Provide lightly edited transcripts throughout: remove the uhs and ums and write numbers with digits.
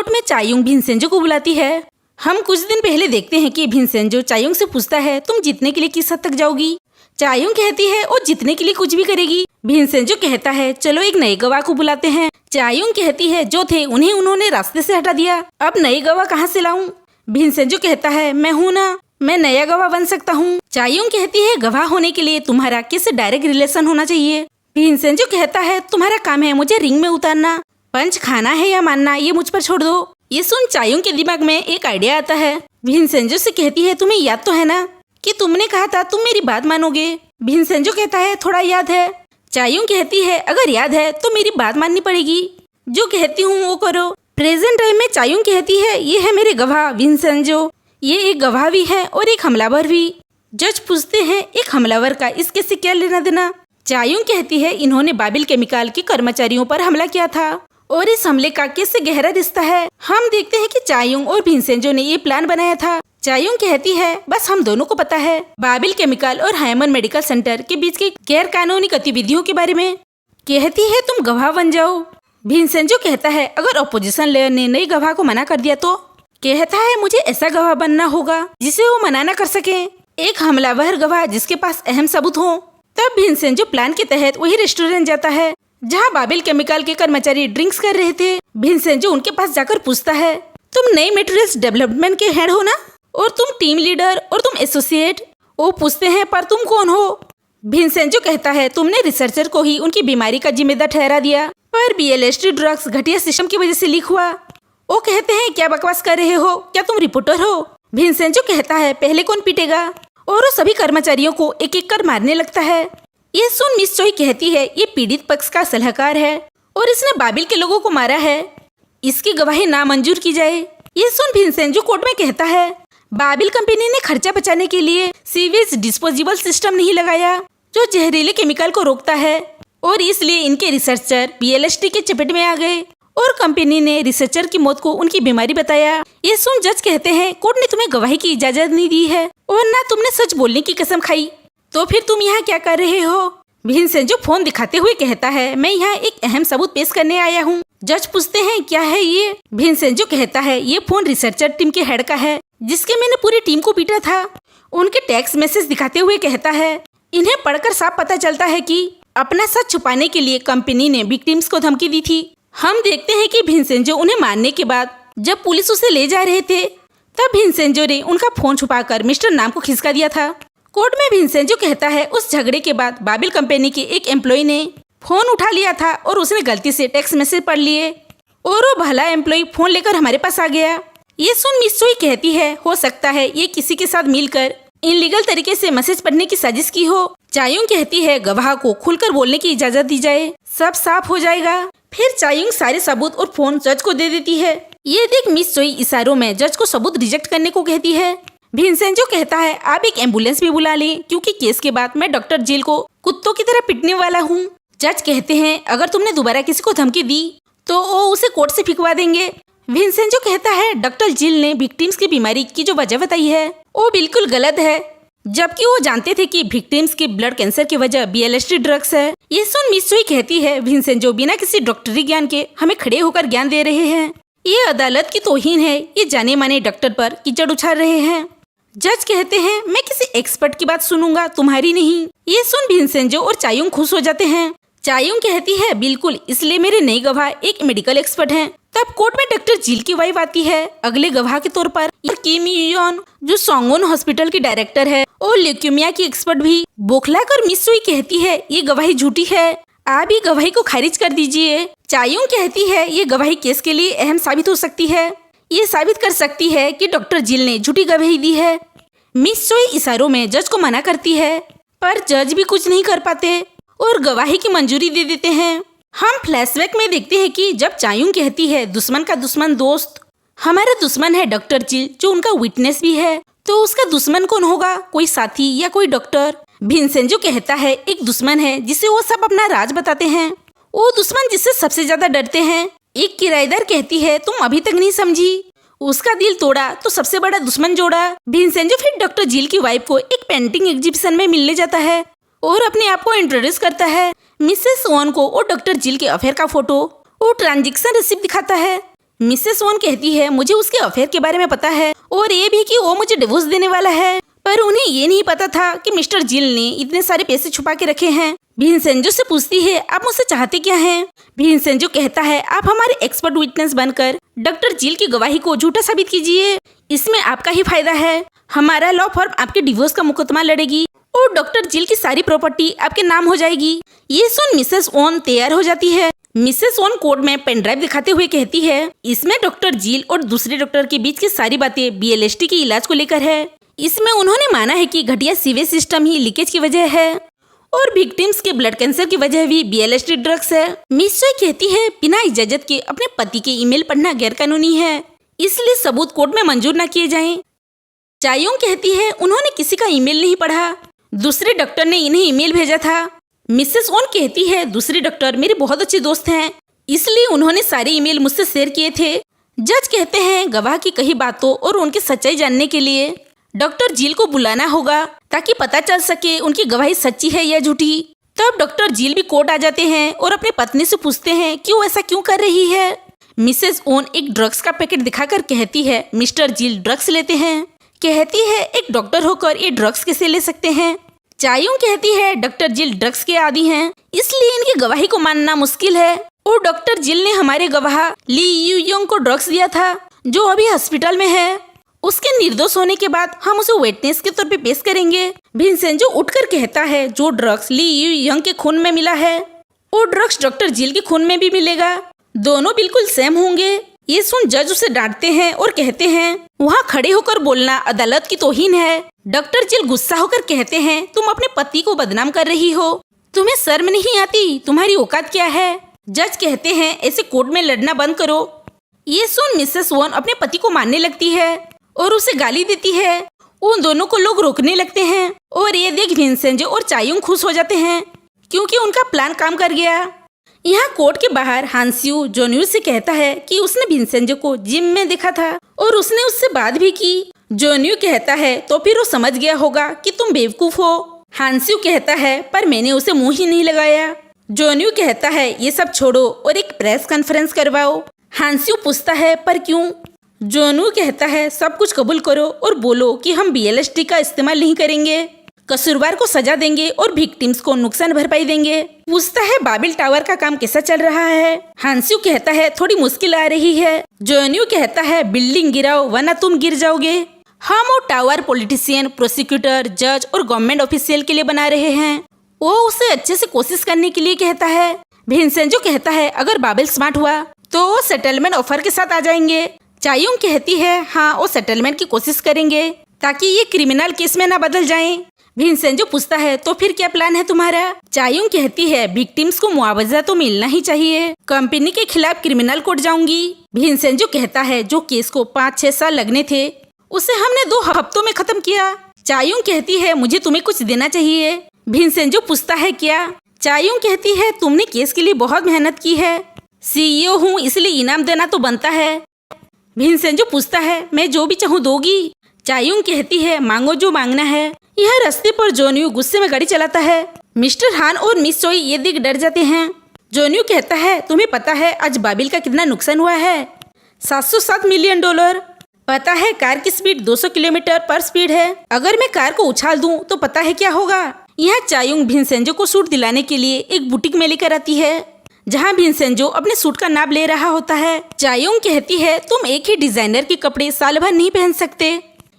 Court में चायुंग भिनसेंजो को बुलाती है। हम कुछ दिन पहले देखते हैं कि भिनसेंजो चायुंग से पूछता है तुम जीतने के लिए किस हद तक जाओगी। चायुंग कहती है वो जीतने के लिए कुछ भी करेगी। भिनसेंजो कहता है चलो एक नए गवाह को बुलाते हैं। चायुंग कहती है जो थे उन्हें उन्होंने रास्ते से हटा दिया, अब नए गवाह कहाँ से लाऊं। भिनसेंजो कहता है मैं हूँ ना, मैं नया गवाह बन सकता हूँ। चायुंग कहती है गवाह होने के लिए तुम्हारा किससे डायरेक्ट रिलेशन होना चाहिए। भिनसेंजो कहता है तुम्हारा काम है मुझे रिंग में उतारना, पंच खाना है या मानना ये मुझ पर छोड़ दो। ये सुन चायुंग के दिमाग में एक आइडिया आता है। भिनसेंजो से कहती है तुम्हें याद तो है ना कि तुमने कहा था तुम मेरी बात मानोगे। भिनसेंजो कहता है थोड़ा याद है। चायुंग कहती है अगर याद है तो मेरी बात माननी पड़ेगी, जो कहती हूँ वो करो। प्रेजेंट टाइम में चायुंग कहती है ये है मेरे गवाह भिनसेंजो, ये एक गवाह भी है और एक हमलावर भी। जज पूछते हैं एक हमलावर का इस केस से क्या लेना देना। चायुंग कहती है इन्होंने बाबिल केमिकल के कर्मचारियों पर हमला किया था और इस हमले का केस से गहरा रिश्ता है। हम देखते हैं कि चायुंग और भिनसेंजो ने ये प्लान बनाया था। चायुंग कहती है बस हम दोनों को पता है बाबिल केमिकल और हायमन मेडिकल सेंटर के बीच की गैर कानूनी गतिविधियों के बारे में। कहती है तुम गवाह बन जाओ। भिनसेंजो कहता है अगर अपोजिशन लेयर ने नई गवाह को मना कर दिया तो। कहता है मुझे ऐसा गवाह बनना होगा जिसे वो मना न कर सके, एक हमलावर गवाह जिसके पास अहम सबूत हो। तब भिनसेंजो प्लान के तहत वही रेस्टोरेंट जाता है जहां बाबिल केमिकल के कर्मचारी ड्रिंक्स कर रहे थे। भिनसेंजो उनके पास जाकर पूछता है तुम नई मटेरियल्स डेवलपमेंट के हेड हो ना, और तुम टीम लीडर और तुम एसोसिएट। वो पूछते हैं पर तुम कौन हो। भिनसेंजो कहता है तुमने रिसर्चर को ही उनकी बीमारी का जिम्मेदार ठहरा दिया, पर BLSD ड्रग्स घटिया सिस्टम की वजह से लीक हुआ। वो कहते हैं क्या बकवास कर रहे हो, क्या तुम रिपोर्टर हो। भिनसेंजो कहता है पहले कौन पीटेगा, और वो सभी कर्मचारियों को एक एक कर मारने लगता है। ये सुन मिस चोई कहती है ये पीड़ित पक्ष का सलाहकार है और इसने बाबिल के लोगों को मारा है, इसकी गवाही नामंजूर की जाए। ये सुन भिनसेंजो कोर्ट में कहता है बाबिल कंपनी ने खर्चा बचाने के लिए सीवेज डिस्पोजेबल सिस्टम नहीं लगाया जो जहरीले केमिकल को रोकता है, और इसलिए इनके रिसर्चर BLSD के चपेट में आ गए और कंपनी ने रिसर्चर की मौत को उनकी बीमारी बताया। ये सुन जज कहते हैं कोर्ट ने तुम्हें गवाही की इजाजत नहीं दी है और ना तुमने सच बोलने की कसम खाई, तो फिर तुम यहाँ क्या कर रहे हो। भिनसेंजो फोन दिखाते हुए कहता है मैं यहाँ एक अहम सबूत पेश करने आया हूँ। जज पूछते हैं क्या है ये। भिनसेंजो कहता है ये फोन रिसर्चर टीम के हेड का है जिसके मैंने पूरी टीम को पीटा था। उनके टेक्स्ट मैसेज दिखाते हुए कहता है इन्हें पढ़कर साफ पता चलता है कि अपना सच छुपाने के लिए कंपनी ने विक्टिम्स को धमकी दी थी। हम देखते हैं कि भिनसेंजो उन्हें मारने के बाद जब पुलिस उसे ले जा रहे थे तब भिनसेंजो ने उनका फोन छुपाकर मिस्टर नाम को खिसका दिया था। कोर्ट में भिनसेंजो कहता है उस झगड़े के बाद बाबिल कंपनी के एक एम्प्लॉय ने फोन उठा लिया था और उसने गलती से टेक्स्ट मैसेज पढ़ लिए और वो भला एम्प्लॉय फोन लेकर हमारे पास आ गया। ये सुन मिस चोई कहती है हो सकता है ये किसी के साथ मिलकर इनलीगल तरीके से मैसेज पढ़ने की साजिश की हो। चायुंग कहती है गवाह को खुलकर बोलने की इजाजत दी जाए, सब साफ हो जाएगा। फिर चायुंग सारे सबूत और फोन जज को दे देती है। ये देख मिस चोई इशारों में जज को सबूत रिजेक्ट करने को कहती है। भिनसेंजो कहता है आप एक एम्बुलेंस भी बुला लें क्योंकि केस के बाद मैं डॉक्टर जिल को कुत्तों की तरह पिटने वाला हूँ। जज कहते हैं अगर तुमने दोबारा किसी को धमकी दी तो वो उसे कोर्ट से फिकवा देंगे। भिनसेंजो कहता है डॉक्टर जिल ने विक्टिम्स की बीमारी की जो वजह बताई है वो बिल्कुल गलत है, जबकि वो जानते थे कि विक्टिम्स के ब्लड कैंसर की वजह BLSD ड्रग्स है। ये सुन मिस चोई कहती है भिनसेंजो बिना किसी डॉक्टरी ज्ञान के हमें खड़े होकर ज्ञान दे रहे हैं, ये अदालत की तौहीन है, ये जाने माने डॉक्टर पर कीचड़ उछाल रहे हैं। जज कहते हैं मैं किसी एक्सपर्ट की बात सुनूंगा, तुम्हारी नहीं। ये सुन भिनसेंजो और चायुंग खुश हो जाते हैं। चायुंग कहती है बिल्कुल, इसलिए मेरे नए गवाह एक मेडिकल एक्सपर्ट हैं। तब कोर्ट में डॉक्टर जिल की वाइफ आती है अगले गवाह के तौर पर। किम यून जो सोंगोन हॉस्पिटल की डायरेक्टर है और ल्यूकेमिया की एक्सपर्ट भी। बोखला कर मिस चोई कहती है ये गवाही झूठी है, आप ये गवाही को खारिज कर दीजिए। चायुंग कहती है ये गवाही केस के लिए अहम साबित हो सकती है, ये साबित कर सकती है कि डॉक्टर जिल ने झूठी गवाही दी है। मिस चोई इशारों में जज को मना करती है पर जज भी कुछ नहीं कर पाते और गवाही की मंजूरी दे देते हैं। हम फ्लैशबैक में देखते हैं कि जब चायुंग कहती है दुश्मन का दुश्मन दोस्त, हमारा दुश्मन है डॉक्टर जिल जो उनका विटनेस भी है, तो उसका दुश्मन कौन होगा, कोई साथी या कोई डॉक्टर। भिनसेंजो कहता है एक दुश्मन है जिसे वो सब अपना राज बताते हैं, वो दुश्मन जिससे सबसे ज्यादा डरते हैं। एक किराएदार कहती है तुम अभी तक नहीं समझी, उसका दिल तोड़ा तो सबसे बड़ा दुश्मन जोड़ा। भिनसेंजो फिर डॉक्टर जिल की वाइफ को एक पेंटिंग एग्जीबिशन में मिलने जाता है और अपने आप को इंट्रोड्यूस करता है। मिसेस ओन को और डॉक्टर जिल के अफेयर का फोटो और ट्रांजैक्शन रिसिप्ट दिखाता है। मिसेस वॉन कहती है मुझे उसके अफेयर के बारे में पता है और ये भी कि वो मुझे डिवोर्स देने वाला है, पर उन्हें ये नहीं पता था कि मिस्टर जिल ने इतने सारे पैसे छुपा के रखे हैं। विंसेंजो से पूछती है आप मुझसे चाहते क्या हैं? विंसेंजो कहता है आप हमारे एक्सपर्ट विटनेस बनकर डॉक्टर जिल की गवाही को झूठा साबित कीजिए, इसमें आपका ही फायदा है। हमारा लॉ फर्म आपके डिवोर्स का मुकदमा लड़ेगी और डॉक्टर जिल की सारी प्रॉपर्टी आपके नाम हो जाएगी। ये सुन मिसेस वॉन तैयार हो जाती है। मिसेस वॉन कोर्ट में पेन ड्राइव दिखाते हुए कहती है इसमें डॉक्टर जिल और दूसरे डॉक्टर के बीच की सारी बातें BLST के इलाज को लेकर है। इसमें उन्होंने माना है कि घटिया सीवेज सिस्टम ही लीकेज की वजह है और विक्टिम्स के ब्लड कैंसर की वजह भी BLST ड्रग्स है। मिस चॉय कहती है बिना इजाजत के अपने पति के ईमेल पढ़ना गैरकानूनी है, इसलिए सबूत कोर्ट में मंजूर न किए जाएं। चायोंग कहती है उन्होंने किसी का ईमेल नहीं पढ़ा, दूसरे डॉक्टर ने इन्हें ईमेल भेजा था। मिसेस वॉन कहती है दूसरे डॉक्टर मेरे बहुत अच्छे दोस्त हैं, इसलिए उन्होंने सारे ईमेल मुझसे शेयर किए थे। जज कहते हैं गवाह की कही बातों और उनकी सच्चाई जानने के लिए डॉक्टर जिल को बुलाना होगा ताकि पता चल सके उनकी गवाही सच्ची है या झूठी। तब डॉक्टर जिल भी कोर्ट आ जाते हैं और अपने पत्नी से पूछते हैं कि वो ऐसा क्यों कर रही है। मिसेस वॉन एक ड्रग्स का पैकेट दिखाकर कहती है मिस्टर जिल ड्रग्स लेते हैं। कहती है एक डॉक्टर होकर ये ड्रग्स कैसे ले सकते हैं। चायोंग कहती है डॉक्टर जिल ड्रग्स के आदी हैं, इसलिए इनकी गवाही को मानना मुश्किल है और डॉक्टर जिल ने हमारे गवाह ली यू योंग को ड्रग्स दिया था जो अभी हॉस्पिटल में है। उसके निर्दोष होने के बाद हम उसे विटनेस के तौर पे पेश करेंगे। विंसेंजो उठकर कहता है जो ड्रग्स ली यू योंग के खून में मिला है वो ड्रग्स डॉक्टर जिल के खून में भी मिलेगा, दोनों बिल्कुल सेम होंगे। ये सुन जज उसे डांटते हैं और कहते हैं वहाँ खड़े होकर बोलना अदालत की तौहीन है। डॉक्टर जिल गुस्सा होकर कहते हैं तुम अपने पति को बदनाम कर रही हो, तुम्हें शर्म नहीं आती, तुम्हारी औकात क्या है। जज कहते हैं ऐसे कोर्ट में लड़ना बंद करो। ये सुन मिसेस वॉन अपने पति को मारने लगती है और उसे गाली देती है। उन दोनों को लोग रोकने लगते हैं और ये देख विंसेंजो और चायोंग खुश हो जाते हैं क्योंकि उनका प्लान काम कर गया। यहाँ कोर्ट के बाहर हांस्यू जोन्यू से कहता है कि उसने विंसेंजो को जिम में देखा था और उसने उससे बात भी की। जोन्यू कहता है तो फिर वो समझ गया होगा कि तुम बेवकूफ हो। हांस्यू कहता है पर मैंने उसे मुंह ही नहीं लगाया। जोन्यू कहता है ये सब छोड़ो और एक प्रेस कॉन्फ्रेंस करवाओ। हांस्यू पूछता है पर क्यों। जोन्यू कहता है सब कुछ कबूल करो और बोलो कि हम BLST का इस्तेमाल नहीं करेंगे, कसूरवार को सजा देंगे और विक्टिम्स को नुकसान भरपाई देंगे। पूछता है बाबिल टावर का काम कैसा चल रहा है। हांस्यू कहता है थोड़ी मुश्किल आ रही है। जोन्यू कहता है बिल्डिंग गिराओ वरना तुम गिर जाओगे। हम वो टावर पॉलिटिशियन, प्रोसिक्यूटर, जज और गवर्नमेंट ऑफिशियल के लिए बना रहे हैं। वो उसे अच्छे से कोशिश करने के लिए कहता है। विंसेंजो कहता है अगर बाबिल स्मार्ट हुआ तो वो सेटलमेंट ऑफर के साथ आ जाएंगे। चायोंग कहती है हाँ वो सेटलमेंट की कोशिश करेंगे ताकि ये क्रिमिनल केस में ना बदल जाएं। विंसेंजो पूछता है तो फिर क्या प्लान है तुम्हारा। चायोंग कहती है विक्टिम्स को मुआवजा तो मिलना ही चाहिए, कंपनी के खिलाफ क्रिमिनल कोर्ट जाऊंगी। विंसेंजो कहता है जो केस को 5-6 साल लगने थे उसे हमने 2 हफ्तों में खत्म किया। चायोंग कहती है मुझे तुम्हें कुछ देना चाहिए। विंसेंजो पूछता है क्या। चायोंग कहती है तुमने केस के लिए बहुत मेहनत की है, CEO हूँ इसलिए इनाम देना तो बनता है। विंसेंजो पूछता है मैं जो भी चाहूँ दोगी। चायोंग कहती है मांगो जो मांगना है। यह रास्ते पर जोन्यू गुस्से में गाड़ी चलाता है। मिस्टर हान और मिस चोई ये देख डर जाते हैं। जोन्यू कहता है तुम्हें पता है आज बाबिल का कितना नुकसान हुआ है, $707 मिलियन। पता है कार की स्पीड 200 किलोमीटर पर स्पीड है, अगर मैं कार को उछाल दूं तो पता है क्या होगा। यहाँ चायोंग विंसेंजो को सूट दिलाने के लिए एक बुटीक में लेकर आती है जहाँ विंसेंजो अपने सूट का नाप ले रहा होता है। चायोंग कहती है तुम एक ही डिजाइनर के कपड़े साल भर नहीं पहन सकते,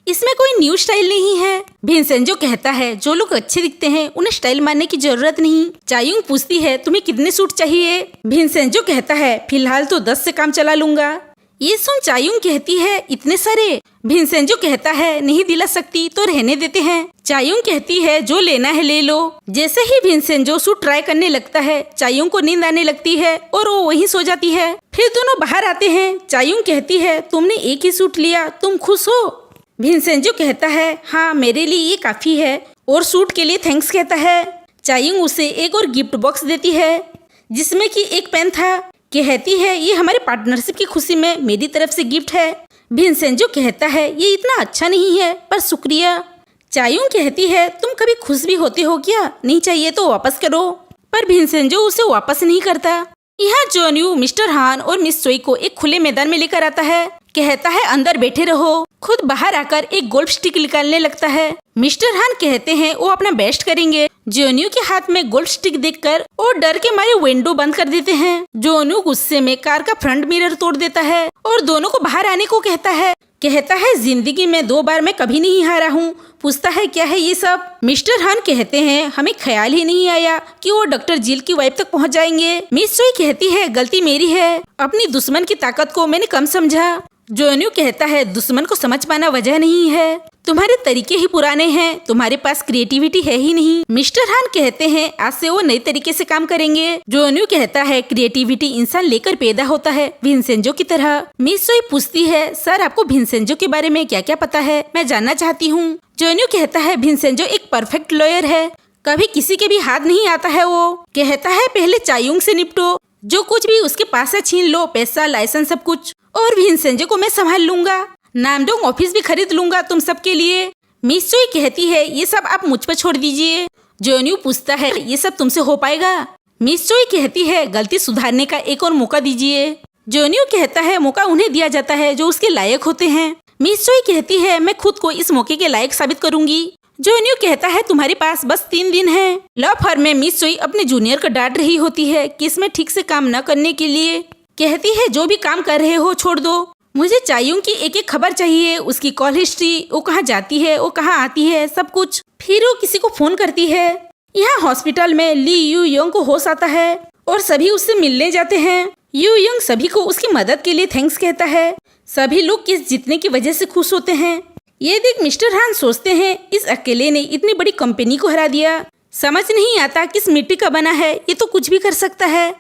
इसमें कोई न्यू स्टाइल नहीं है। विंसेंजो कहता है जो लोग अच्छे दिखते हैं उन्हें स्टाइल मानने की जरूरत नहीं। चायोंग पूछती है तुम्हें कितने सूट चाहिए। विंसेंजो कहता है फिलहाल तो 10 से काम चला लूंगा। ये सुन चायोंग कहती है इतने सारे। विंसेंजो कहता है नहीं दिला सकती तो रहने देते हैं। चायोंग कहती है जो लेना है ले लो। जैसे ही विंसेंजो सूट ट्राई करने लगता है चायोंग को नींद आने लगती है और वो वहीं सो जाती है। फिर दोनों बाहर आते हैं। चायोंग कहती है तुमने एक ही सूट लिया, तुम खुश हो। विंसेंजो कहता है हाँ मेरे लिए ये काफी है और सूट के लिए थैंक्स कहता है। चायोंग उसे एक और गिफ्ट बॉक्स देती है जिसमें कि एक पेन था। कहती है ये हमारे पार्टनरशिप की खुशी में मेरी तरफ से गिफ्ट है। विंसेंजो कहता है ये इतना अच्छा नहीं है पर शुक्रिया। चायोंग कहती है तुम कभी खुश भी होते हो क्या, नहीं चाहिए तो वापस करो। पर विंसेंजो उसे वापस नहीं करता। यहाँ जोन्यू मिस्टर हान और मिस चोई को एक खुले मैदान में लेकर आता है। कहता है अंदर बैठे रहो। खुद बाहर आकर एक गोल्फ स्टिक निकालने लगता है। मिस्टर हान कहते हैं वो अपना बेस्ट करेंगे। जोन्यू के हाथ में गोल्फ स्टिक देखकर वो डर के मारे विंडो बंद कर देते हैं। जोन्यू गुस्से में कार का फ्रंट मिरर तोड़ देता है और दोनों को बाहर आने को कहता है। जिंदगी में 2 बार मैं कभी नहीं हारा हूँ। पूछता है क्या है ये सब। मिस्टर हान कहते हैं हमें ख्याल ही नहीं आया कि वो डॉक्टर जिल की वाइफ तक पहुँच जाएंगे। मिस चोई कहती है गलती मेरी है, अपनी दुश्मन की ताकत को मैंने कम समझा। जोन्यू कहता है दुश्मन को समझ पाना वजह नहीं है, तुम्हारे तरीके ही पुराने हैं, तुम्हारे पास क्रिएटिविटी है ही नहीं। मिस्टर हान कहते हैं आज से वो नए तरीके से काम करेंगे। जोन्यू कहता है क्रिएटिविटी इंसान लेकर पैदा होता है, विंसेंजो की तरह। मिस चोई पूछती है सर आपको विंसेंजो के बारे में क्या क्या पता है, मैं जानना चाहती हूँ। जोन्यू कहता है विंसेंजो एक परफेक्ट लॉयर है, कभी किसी के भी हाथ नहीं आता है। वो कहता है पहले चायुंग से निपटो, जो कुछ भी उसके पास है छीन लो, पैसा लाइसेंस सब कुछ, और विंसेंजो को मैं संभाल लूंगा। नामडोंग ऑफिस भी खरीद लूंगा तुम सबके लिए। मिस चोई कहती है ये सब आप मुझ पर छोड़ दीजिए। जोन्यू पूछता है ये सब तुमसे हो पाएगा। मिस चोई कहती है गलती सुधारने का एक और मौका दीजिए। जोन्यू कहता है मौका उन्हें दिया जाता है जो उसके लायक होते हैं। मिस चोई कहती है मैं खुद को इस मौके के लायक साबित करूंगी। जोन्यू कहता है तुम्हारे पास बस 3 दिन है। लॉ फर्म में मिस चोई अपने जूनियर को डांट रही होती है कि इसमें ठीक से काम न करने के लिए। कहती है जो भी काम कर रहे हो छोड़ दो, मुझे चायुंग की एक एक खबर चाहिए, उसकी कॉल हिस्ट्री, वो कहाँ जाती है, वो कहाँ आती है, सब कुछ। फिर वो किसी को फोन करती है। यहाँ हॉस्पिटल में ली यू योंग को होश आता है और सभी उससे मिलने जाते हैं। यू योंग सभी को उसकी मदद के लिए थैंक्स कहता है। सभी लोग किस जीतने की वजह से खुश होते हैं। ये देख मिस्टर हान सोचते हैं इस अकेले ने इतनी बड़ी कंपनी को हरा दिया, समझ नहीं आता किस मिट्टी का बना है, ये तो कुछ भी कर सकता है।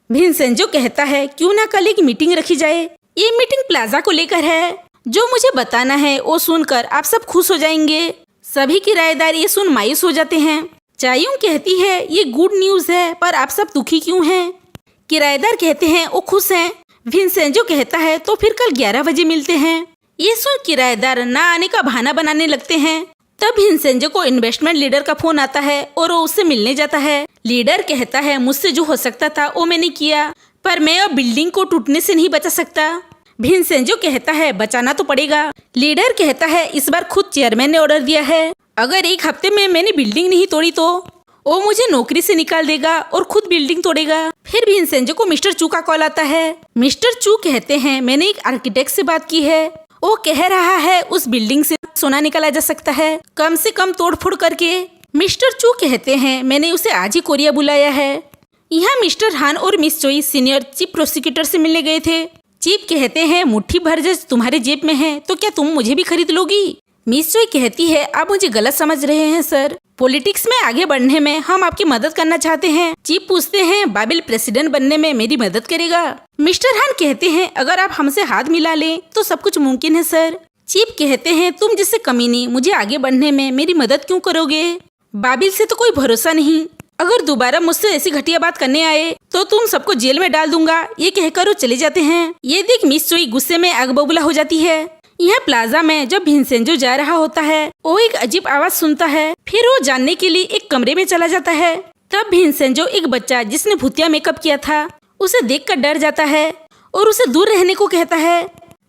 विंसेंजो कहता है क्यों ना कल एक मीटिंग रखी जाए, ये मीटिंग प्लाजा को लेकर है, जो मुझे बताना है वो सुनकर आप सब खुश हो जाएंगे। सभी किराएदार ये सुन मायूस हो जाते हैं। चायुंग कहती है ये गुड न्यूज है, पर आप सब दुखी क्यों हैं? किराएदार कहते हैं वो खुश हैं। विंसेंजो कहता है तो फिर कल 11 बजे मिलते हैं। ये सुन किराएदार ना आने का बहाना बनाने लगते हैं। तब विंसेंजो को इन्वेस्टमेंट लीडर का फोन आता है और वो उससे मिलने जाता है। लीडर कहता है मुझसे जो हो सकता था वो मैंने किया, पर मैं अब बिल्डिंग को टूटने से नहीं बचा सकता। विंसेंजो कहता है बचाना तो पड़ेगा। लीडर कहता है इस बार खुद चेयरमैन ने ऑर्डर दिया है, अगर 1 हफ्ते में मैंने बिल्डिंग नहीं तोड़ी तो वो मुझे नौकरी से निकाल देगा और खुद बिल्डिंग तोड़ेगा। फिर विंसेंजो को मिस्टर चू का कॉल आता है। मिस्टर चू कहते हैं मैंने एक आर्किटेक्ट से बात की है, वो कह रहा है उस बिल्डिंग से सोना निकाला जा सकता है, कम से कम तोड़फोड़ करके। मिस्टर चू कहते हैं मैंने उसे आज ही कोरिया बुलाया है। यहाँ मिस्टर हान और मिस चोई सीनियर चीफ प्रोसिक्यूटर से मिलने गए थे। चीफ कहते हैं मुट्ठी भर जज तुम्हारे जेब में है तो क्या तुम मुझे भी खरीद लोगी? मिस चोई कहती है आप मुझे गलत समझ रहे हैं सर, पॉलिटिक्स में आगे बढ़ने में हम आपकी मदद करना चाहते हैं। चीफ पूछते हैं बाबिल प्रेसिडेंट बनने में मेरी मदद करेगा? मिस्टर हान कहते हैं अगर आप हमसे हाथ मिला लें तो सब कुछ मुमकिन है सर। चीफ कहते हैं तुम जैसे कमीनी मुझे आगे बढ़ने में मेरी मदद क्यों करोगे? बाबिल से तो कोई भरोसा नहीं, अगर दोबारा मुझसे ऐसी घटिया बात करने आए तो तुम सबको जेल में डाल दूंगा, ये कहकर वो चले जाते हैं। ये देख मिस चोई गुस्से में आग बबूला हो जाती है। यह प्लाजा में जब विंसेंजो जा रहा होता है वो एक अजीब आवाज सुनता है। फिर वो जानने के लिए एक कमरे में चला जाता है। तब विंसेंजो एक बच्चा जिसने भूतिया मेकअप किया था उसे देखकर डर जाता है और उसे दूर रहने को कहता है।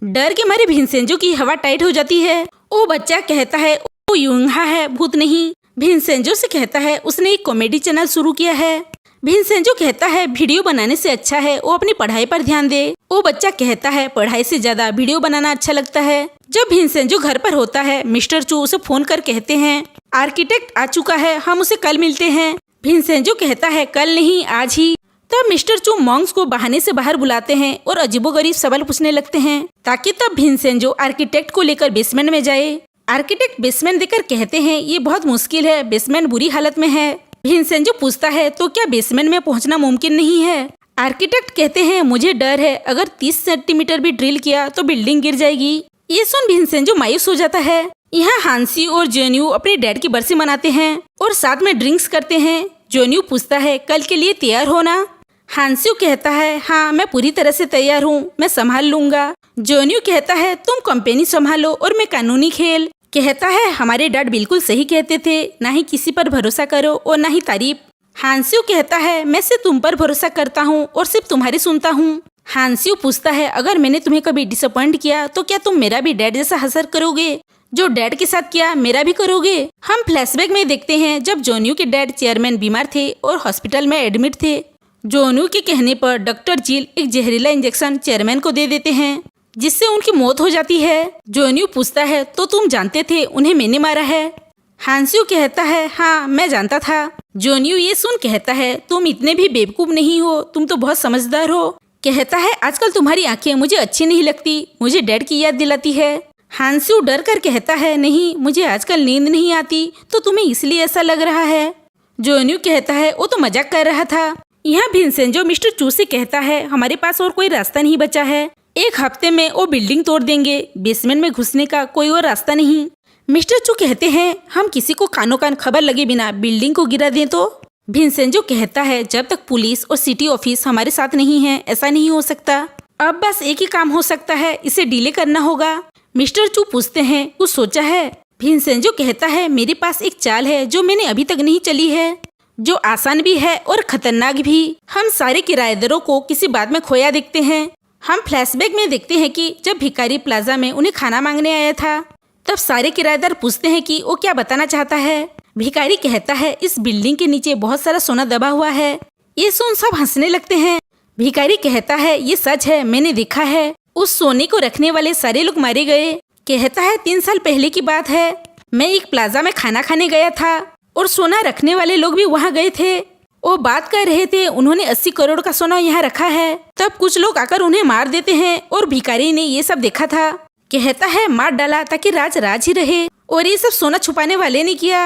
डर के मारे विंसेंजो की हवा टाइट हो जाती है। वो बच्चा कहता है वो यूंगा है, भूत नहीं। विंसेंजो से कहता है उसने एक कॉमेडी चैनल शुरू किया है। विंसेंजो कहता है वीडियो बनाने से अच्छा है वो अपनी पढ़ाई पर ध्यान दे। वो बच्चा कहता है पढ़ाई से ज्यादा वीडियो बनाना अच्छा लगता है। जब विंसेंजो घर पर होता है मिस्टर चू उसे फोन कर कहते हैं आर्किटेक्ट आ चुका है, हम उसे कल मिलते हैं। विंसेंजो कहता है कल नहीं आज ही। तब मिस्टर चू मॉन्क्स को बहाने से बाहर बुलाते हैं और अजीबोगरीब सवाल पूछने लगते हैं ताकि तब विंसेंजो आर्किटेक्ट को लेकर बेसमेंट में जाए। आर्किटेक्ट बेसमेंट देकर कहते हैं ये बहुत मुश्किल है, बेसमेंट बुरी हालत में है। विंसेंजो पूछता है तो क्या बेसमेंट में पहुंचना मुमकिन नहीं है? आर्किटेक्ट कहते हैं मुझे डर है, अगर 30 सेंटीमीटर भी ड्रिल किया तो बिल्डिंग गिर जाएगी। ये सुन विंसेंजो मायूस हो जाता है। यहाँ हांसी और जोन्यू अपने डैड की बरसी मनाते हैं और साथ में ड्रिंक्स करते हैं। जोन्यू पूछता है कल के लिए तैयार हो ना? हांस्यू कहता है हाँ मैं पूरी तरह से तैयार हूँ, मैं संभाल लूंगा। जोन्यू कहता है तुम कंपनी संभालो और मैं कानूनी खेल। कहता है हमारे डैड बिल्कुल सही कहते थे, ना ही किसी पर भरोसा करो और ना ही तारीफ। हांस्यू कहता है मैं सिर्फ तुम पर भरोसा करता हूँ और सिर्फ तुम्हारी सुनता हूँ। हांस्यू पूछता है अगर मैंने तुम्हें कभी डिसअपॉइंट किया तो क्या तुम मेरा भी डैड जैसा हसर करोगे? जो डैड के साथ किया मेरा भी करोगे? हम फ्लैशबैक में देखते हैं जब जोन्यू के डैड चेयरमैन बीमार थे और हॉस्पिटल में एडमिट थे। जोन्यू के कहने पर डॉक्टर जिल एक जहरीला इंजेक्शन चेयरमैन को दे देते हैं जिससे उनकी मौत हो जाती है। जोन्यू पूछता है तो तुम जानते थे उन्हें मैंने मारा है? हांस्यू कहता है हाँ मैं जानता था। जोन्यू ये सुन कहता है तुम इतने भी बेवकूफ नहीं हो, तुम तो बहुत समझदार हो। कहता है आजकल तुम्हारी आंखें मुझे अच्छी नहीं लगती, मुझे डैड की याद दिलाती है। हांस्यू डर कर कहता है नहीं मुझे आजकल नींद नहीं आती, तो तुम्हें इसलिए ऐसा लग रहा है। जोन्यू कहता है वो तो मजाक कर रहा था। यहाँ भिंसेंजो मिस्टर चू से कहता है हमारे पास और कोई रास्ता नहीं बचा है, 1 हफ्ते में वो बिल्डिंग तोड़ देंगे, बेसमेंट में घुसने का कोई और रास्ता नहीं। मिस्टर चू कहते हैं हम किसी को कानो कान खबर लगे बिना बिल्डिंग को गिरा दें तो? भिंसेंजो कहता है जब तक पुलिस और सिटी ऑफिस हमारे साथ नहीं है ऐसा नहीं हो सकता। अब बस एक ही काम हो सकता है, इसे डिले करना होगा। मिस्टर चू पूछते हैं कुछ सोचा है? भिंसेंजो कहता है मेरे पास एक चाल है जो मैंने अभी तक नहीं चली है, जो आसान भी है और खतरनाक भी। हम सारे किराएदारों को किसी बात में खोया देखते हैं। हम फ्लैशबैक में देखते हैं कि जब भिखारी प्लाजा में उन्हें खाना मांगने आया था तब सारे किराएदार पूछते हैं कि वो क्या बताना चाहता है। भिखारी कहता है इस बिल्डिंग के नीचे बहुत सारा सोना दबा हुआ है। ये सुन सब हंसने लगते हैं। भिखारी कहता है ये सच है, मैंने देखा है, उस सोने को रखने वाले सारे लोग मारे गए। कहता है 3 साल पहले की बात है, मैं एक प्लाजा में खाना खाने गया था और सोना रखने वाले लोग भी वहाँ गए थे। वो बात कर रहे थे उन्होंने 80 करोड़ का सोना यहाँ रखा है। तब कुछ लोग आकर उन्हें मार देते हैं और भिखारी ने ये सब देखा था। कहता है मार डाला ताकि राज राज ही रहे और ये सब सोना छुपाने वाले ने किया।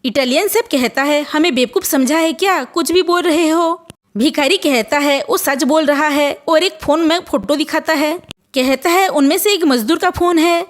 इटालियन सेफ कहता है हमें बेवकूफ समझा है क्या, कुछ भी बोल रहे हो? भिखारी कहता है वो सच बोल रहा है और एक फोन में फोटो दिखाता है। कहता है उनमें से एक मजदूर का फोन है।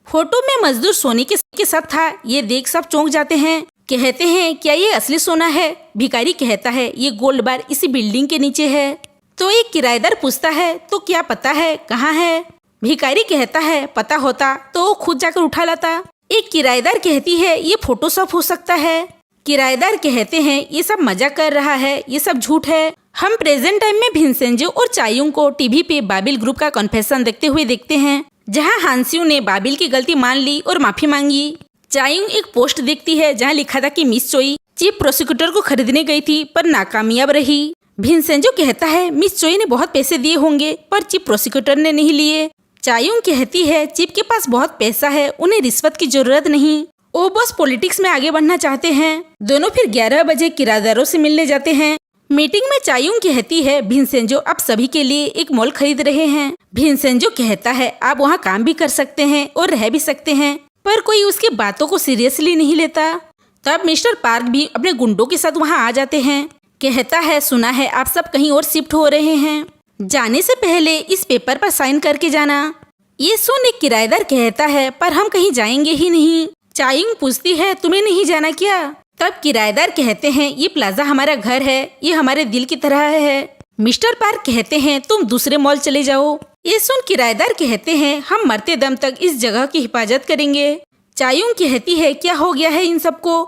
फोटो में मजदूर सोने के साथ था। ये देख सब चौंक जाते हैं। कहते हैं क्या ये असली सोना है? भिखारी कहता है ये गोल्ड बार इसी बिल्डिंग के नीचे है। तो एक किराएदार पूछता है तो क्या पता है कहाँ है? भिखारी कहता है पता होता तो वो खुद जाकर उठा लाता। एक किराएदार कहती है ये फोटोशॉप हो सकता है। किराएदार कहते हैं ये सब मजाक कर रहा है, ये सब झूठ है। हम प्रेजेंट टाइम में भिंसेंजो और चायुंग को टीवी पे बाबिल ग्रुप का कन्फेशन देखते हुए देखते हैं, जहां हांस्यू ने बाबिल की गलती मान ली और माफी मांगी। चायुंग एक पोस्ट देखती है जहां लिखा था कि मिस चोई चीफ प्रोसिक्यूटर को खरीदने गई थी पर नाकामयाब रही। भिंसेंजो कहता है मिस चोई ने बहुत पैसे दिए होंगे पर चीफ प्रोसिक्यूटर ने नहीं लिए। चायुंग कहती है चीफ के पास बहुत पैसा है, उन्हें रिश्वत की जरूरत नहीं, वो बस पॉलिटिक्स में आगे बढ़ना चाहते हैं। दोनों फिर 11 बजे किराएदारों से मिलने जाते हैं। मीटिंग में चायुंग कहती है भिंसेंजो आप सभी के लिए एक मॉल खरीद रहे हैं। भिंसेंजो कहता है आप वहाँ काम भी कर सकते हैं और रह भी सकते हैं, पर कोई उसकी बातों को सीरियसली नहीं लेता। तब मिस्टर पार्क भी अपने गुंडों के साथ वहाँ आ जाते हैं। कहता है सुना है आप सब कहीं और शिफ्ट हो रहे हैं, जाने से पहले इस पेपर पर साइन करके जाना। ये सुन एक किराएदार कहता है पर हम कहीं जाएंगे ही नहीं। चायुंग पूछती है तुम्हें नहीं जाना क्या? तब किराएदार कहते हैं ये प्लाजा हमारा घर है, ये हमारे दिल की तरह है। मिस्टर पार्क कहते हैं तुम दूसरे मॉल चले जाओ। ये सुन किराएदार कहते हैं हम मरते दम तक इस जगह की हिफाजत करेंगे। चायुंग कहती है क्या हो गया है इन सबको?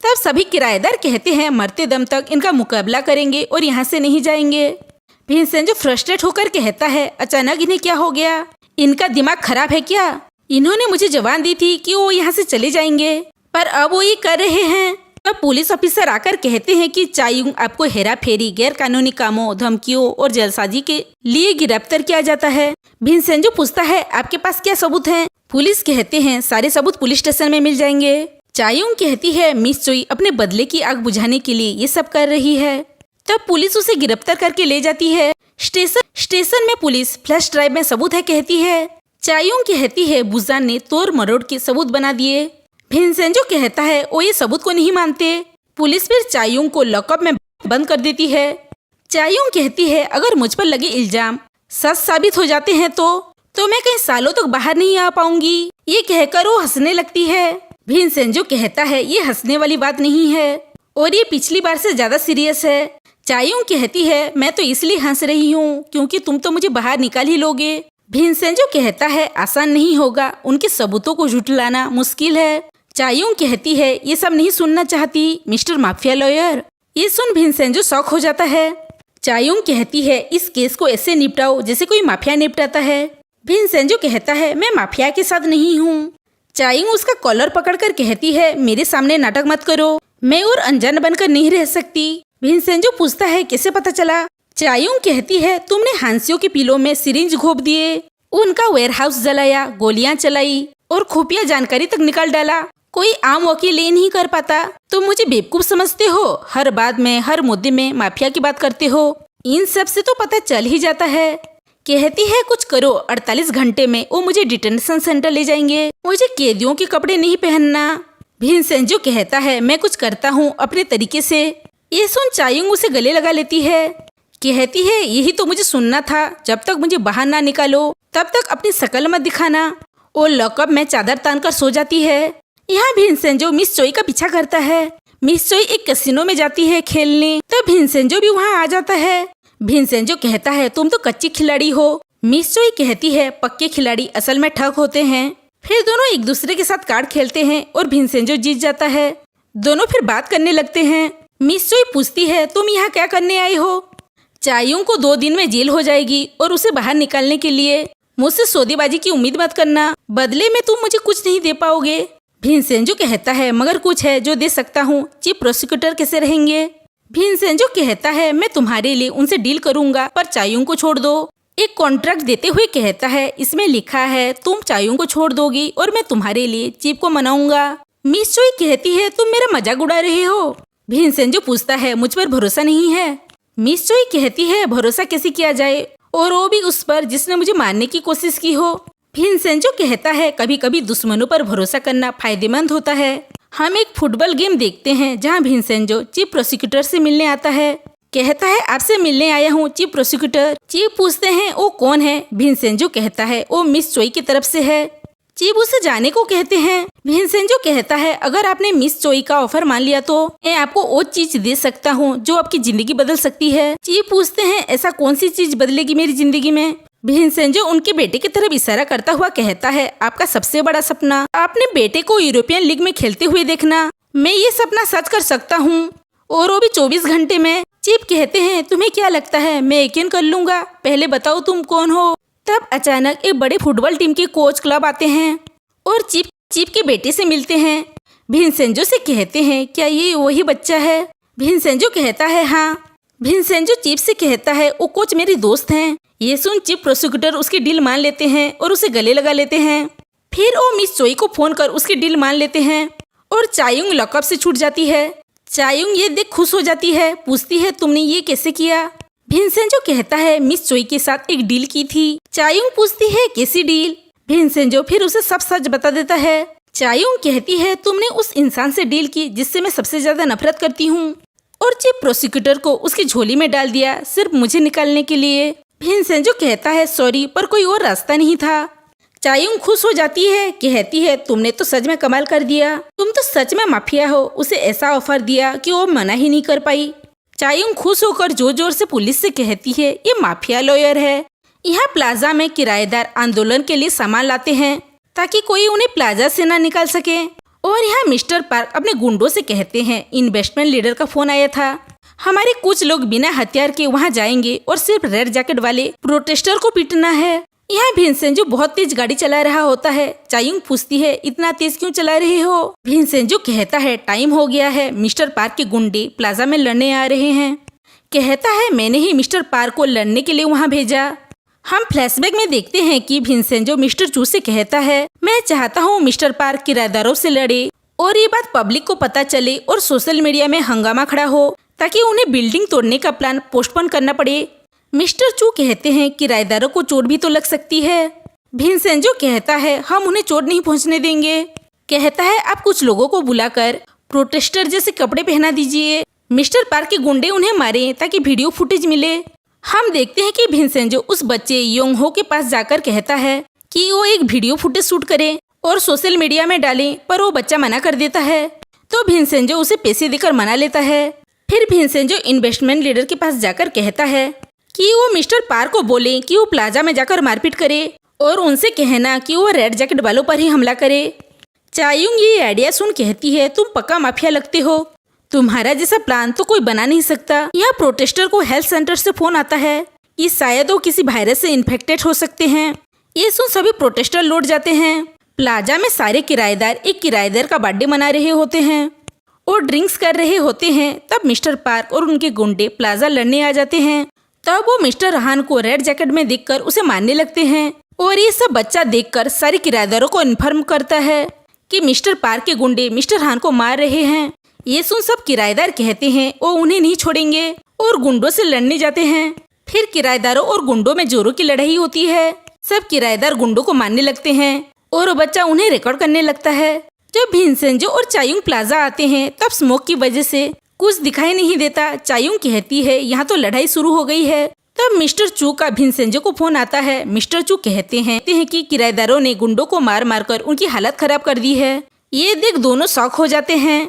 तब सभी किराएदार कहते हैं मरते दम तक इनका मुकाबला करेंगे और यहाँ से नहीं जाएंगे। भिंसेंजो फ्रस्ट्रेट होकर कहता है अचानक इन्हें क्या हो गया, इनका दिमाग खराब है क्या? इन्होंने मुझे जवान दी थी कि वो यहाँ से चले जाएंगे, पर अब वो ये कर रहे हैं। तब पुलिस ऑफिसर आकर कहते हैं कि चायुंग आपको हेरा फेरी, गैर कानूनी कामों, धमकियों और जलसाजी के लिए गिरफ्तार किया जाता है। भिंसेंजो पूछता है आपके पास क्या सबूत हैं? पुलिस कहते हैं सारे सबूत पुलिस स्टेशन में मिल जाएंगे। चायुंग कहती है मिस चोई अपने बदले की आग बुझाने के लिए ये सब कर रही है। तब पुलिस उसे गिरफ्तार करके ले जाती है। स्टेशन में पुलिस फ्लैश ड्राइव में सबूत है कहती है। चायुंग कहती है बुजान ने तोड़ मरोड़ के सबूत बना दिए। भिंसेंजो कहता है वो ये सबूत को नहीं मानते। पुलिस फिर चायुंग को लॉकअप में बंद कर देती है। चायुंग कहती है अगर मुझ पर लगे इल्जाम सच साबित हो जाते हैं तो मैं कई सालों तक बाहर नहीं आ पाऊंगी। ये कहकर वो हंसने लगती है। भिंसेंजो कहता है ये हंसने वाली बात नहीं है और ये पिछली बार से ज्यादा सीरियस है। चायुंग कहती है मैं तो इसलिए हंस रही हूँ क्योंकि तुम तो मुझे बाहर निकाल ही लोगे। भिंसेंजो कहता है आसान नहीं होगा, उनके सबूतों को झुठलाना मुश्किल है। चायुंग कहती है ये सब नहीं सुनना चाहती मिस्टर माफिया लॉयर। ये सुन भिनसेंजो शॉक हो जाता है। चायुंग कहती है इस केस को ऐसे निपटाओ जैसे कोई माफिया निपटाता है। भिनसेंजो कहता है मैं माफिया के साथ नहीं हूँ। चायुंग उसका कॉलर पकड़कर कहती है मेरे सामने नाटक मत करो, मैं और अनजान बनकर नहीं रह सकती। भिनसेंजो पूछता है कैसे पता चला। चायुंग कहती है तुमने हांसियों के पिलों में सिरिंज घोप दिए, उनका वेयरहाउस जलाया, गोलियां चलाई और खुफिया जानकारी तक निकाल डाला। कोई आम वकील ये नहीं कर पाता। तुम मुझे बेवकूफ समझते हो, हर बात में हर मुद्दे में माफिया की बात करते हो। इन सब से तो पता चल ही जाता है। कहती है कुछ करो, 48 घंटे में वो मुझे डिटेंशन सेंटर ले जाएंगे। मुझे कैदियों के कपड़े नहीं पहनना। भिनसेंजो कहता है मैं कुछ करता हूँ अपने तरीके से। ये सुन चायुंग उसे गले लगा लेती है। कहती है यही तो मुझे सुनना था, जब तक मुझे बाहर ना निकालो तब तक अपनी शकल मत दिखाना। वो लॉकअप में चादर तान कर सो जाती है। यहाँ भिनसेंजो मिस चोई का पीछा करता है। मिस चोई एक कैसीनो में जाती है खेलने, तब भिनसेंजो भी वहाँ आ जाता है। भिनसेंजो कहता है तुम तो कच्ची खिलाड़ी हो। मिस चोई कहती है पक्के खिलाड़ी असल में ठग होते हैं। फिर दोनों एक दूसरे के साथ कार्ड खेलते हैं और भिनसेंजो जीत जाता है। दोनों फिर बात करने लगते हैं। मिस चोई पूछती है तुम यहाँ क्या करने आई हो। चायुंग को 2 दिन में जेल हो जाएगी और उसे बाहर निकालने के लिए मुझसे सौदेबाजी की उम्मीद मत करना, बदले में तुम मुझे कुछ नहीं दे पाओगे। भिनसेंजो कहता है मगर कुछ है जो दे सकता हूँ। चीफ प्रोसिक्यूटर कैसे रहेंगे। भिनसेंजो कहता है मैं तुम्हारे लिए उनसे डील करूंगा, पर चायुंग को छोड़ दो। एक कॉन्ट्रैक्ट देते हुए कहता है इसमें लिखा है तुम चायुंग को छोड़ दोगी और मैं तुम्हारे लिए चीफ को मनाऊंगा। मिस चोई कहती है तुम मेरा मजाक उड़ा रहे हो। भिनसेंजो पूछता है मुझ पर भरोसा नहीं है। मिस चोई कहती है भरोसा कैसे किया जाए, और वो भी उस पर जिसने मुझे मारने की कोशिश की हो। भिनसेंजो कहता है कभी कभी दुश्मनों पर भरोसा करना फायदेमंद होता है। हम एक फुटबॉल गेम देखते हैं जहां भिनसेंजो चीफ प्रोसिक्यूटर से मिलने आता है। कहता है आपसे मिलने आया हूँ चीफ प्रोसिक्यूटर। चीफ पूछते हैं वो कौन है। भिनसेंजो कहता है वो मिस चोई की तरफ से है। चीफ उसे जाने को कहते हैं। भिनसेंजो कहता है अगर आपने मिस चोई का ऑफर मान लिया तो मैं आपको वो चीज दे सकता हूँ जो आपकी जिंदगी बदल सकती है। चीफ पूछते हैं ऐसा कौन सी चीज बदलेगी मेरी जिंदगी में। भिनसेंजो उनके बेटे की तरफ इशारा करता हुआ कहता है आपका सबसे बड़ा सपना अपने बेटे को यूरोपियन लीग में खेलते हुए देखना। मैं ये सपना सच कर सकता हूँ, और वो भी 24 घंटे में। चीफ कहते हैं तुम्हें क्या लगता है मैं यकीन कर लूंगा, पहले बताओ तुम कौन हो। तब अचानक एक बड़े फुटबॉल टीम के कोच क्लब आते हैं और चीफ के बेटे से मिलते हैं। भिनसेंजो से कहते हैं क्या ये वही बच्चा है। भिनसेंजो कहता है हाँ। भिनसेंजो चीफ से कहता है वो कोच मेरे दोस्त हैं। ये सुन चीफ प्रोसिक्यूटर उसकी डील मान लेते हैं और उसे गले लगा लेते हैं। फिर वो मिस चोई को फोन कर उसकी डील मान लेते हैं और चायुंग लॉकअप से छूट जाती है। चायुंग ये देख खुश हो जाती है, पूछती है तुमने ये कैसे किया। भिनसेंजो कहता है मिस चोई के साथ एक डील की थी। चायुंग पूछती है कैसी डील। भिनसेंजो फिर उसे सब सच बता देता है। चायुंग कहती है तुमने उस इंसान से डील की जिससे मैं सबसे ज्यादा नफरत करती हूँ, और चीफ प्रोसिक्यूटर को उसकी झोली में डाल दिया सिर्फ मुझे निकालने के लिए। भिनसेंजो कहता है सॉरी पर कोई और रास्ता नहीं था। चायुंग खुश हो जाती है, कहती है तुमने तो सच में कमाल कर दिया, तुम तो सच में माफिया हो। उसे ऐसा ऑफर दिया कि वो मना ही नहीं कर पाई। चायुंग खुश होकर जोर जोर से पुलिस से कहती है ये माफिया लॉयर है। यहाँ प्लाजा में किराएदार आंदोलन के लिए सामान लाते हैं ताकि कोई उन्हें प्लाजा से ना निकाल सके। और यहाँ मिस्टर पार्क अपने गुंडों से कहते हैं इन्वेस्टमेंट लीडर का फोन आया था, हमारे कुछ लोग बिना हथियार के वहाँ जाएंगे और सिर्फ रेड जैकेट वाले प्रोटेस्टर को पीटना है। यहाँ भिनसेंजो बहुत तेज गाड़ी चला रहा होता है। चायुंग पूछती है इतना तेज क्यों चला रहे हो। भिनसेंजो कहता है टाइम हो गया है, मिस्टर पार्क के गुंडे प्लाजा में लड़ने आ रहे हैं। कहता है मैंने ही मिस्टर पार्क को लड़ने के लिए वहाँ भेजा। हम फ्लैशबैक में देखते हैं कि भिनसेंजो मिस्टर चू से कहता है मैं चाहता हूँ मिस्टर पार्क किराएदारों से लड़े और ये बात पब्लिक को पता चले और सोशल मीडिया में हंगामा खड़ा हो ताकि उन्हें बिल्डिंग तोड़ने का प्लान पोस्टपोन करना पड़े। मिस्टर चू कहते हैं किराएदारों को चोट भी तो लग सकती है। भिनसेंजो कहता है हम उन्हें चोट नहीं पहुंचने देंगे। कहता है आप कुछ लोगों को बुलाकर प्रोटेस्टर जैसे कपड़े पहना दीजिए, मिस्टर पार्क के गुंडे उन्हें मारे ताकि वीडियो फुटेज मिले। हम देखते हैं कि भिनसेंजो उस बच्चे योंग हो के पास जाकर कहता है कि वो एक वीडियो फुटेज शूट करे और सोशल मीडिया में डाले, पर वो बच्चा मना कर देता है। तो भिनसेंजो उसे पैसे देकर मना लेता है। फिर भिनसेंजो इन्वेस्टमेंट लीडर के पास जाकर कहता है कि वो मिस्टर पार्क को बोले कि वो प्लाजा में जाकर मारपीट करे और उनसे कहना कि वो रेड जैकेट वालों पर ही हमला करे। चायुंग ये आइडिया सुन कहती है तुम पक्का माफिया लगते हो, तुम्हारा जैसा प्लान तो कोई बना नहीं सकता। यह प्रोटेस्टर को हेल्थ सेंटर से फोन आता है कि शायद वो किसी वायरस से इन्फेक्टेड हो सकते हैं। ये सुन सभी प्रोटेस्टर लौट जाते हैं। प्लाजा में सारे किराएदार एक किराएदार का बर्थडे मना रहे होते हैं और ड्रिंक्स कर रहे होते हैं। तब मिस्टर पार्क और उनके गुंडे प्लाजा लड़ने आ जाते हैं। तब वो मिस्टर रहान को रेड जैकेट में देखकर उसे मारने लगते हैं और ये सब बच्चा देखकर सारे किराएदारों को इन्फॉर्म करता है कि मिस्टर पार्क के गुंडे मिस्टर रहान को मार रहे हैं। ये सुन सब किराएदार कहते हैं वो उन्हें नहीं छोड़ेंगे और गुंडों से लड़ने जाते हैं। फिर किराएदारों और गुंडों में जोरों की लड़ाई होती है। सब किराएदार गुंडों को मारने लगते हैं और वो बच्चा उन्हें रिकॉर्ड करने लगता है। जब भिनसेंजो और चायुंग प्लाजा आते हैं तब स्मोक की वजह से कुछ दिखाई नहीं देता। चायुंग कहती है यहाँ तो लड़ाई शुरू हो गई है। तब मिस्टर चू का भिनसेंजो को फोन आता है। मिस्टर चू कहते हैं कि किराएदारों ने गुंडों को मार मार कर उनकी हालत खराब कर दी है। ये देख दोनों शॉक हो जाते हैं।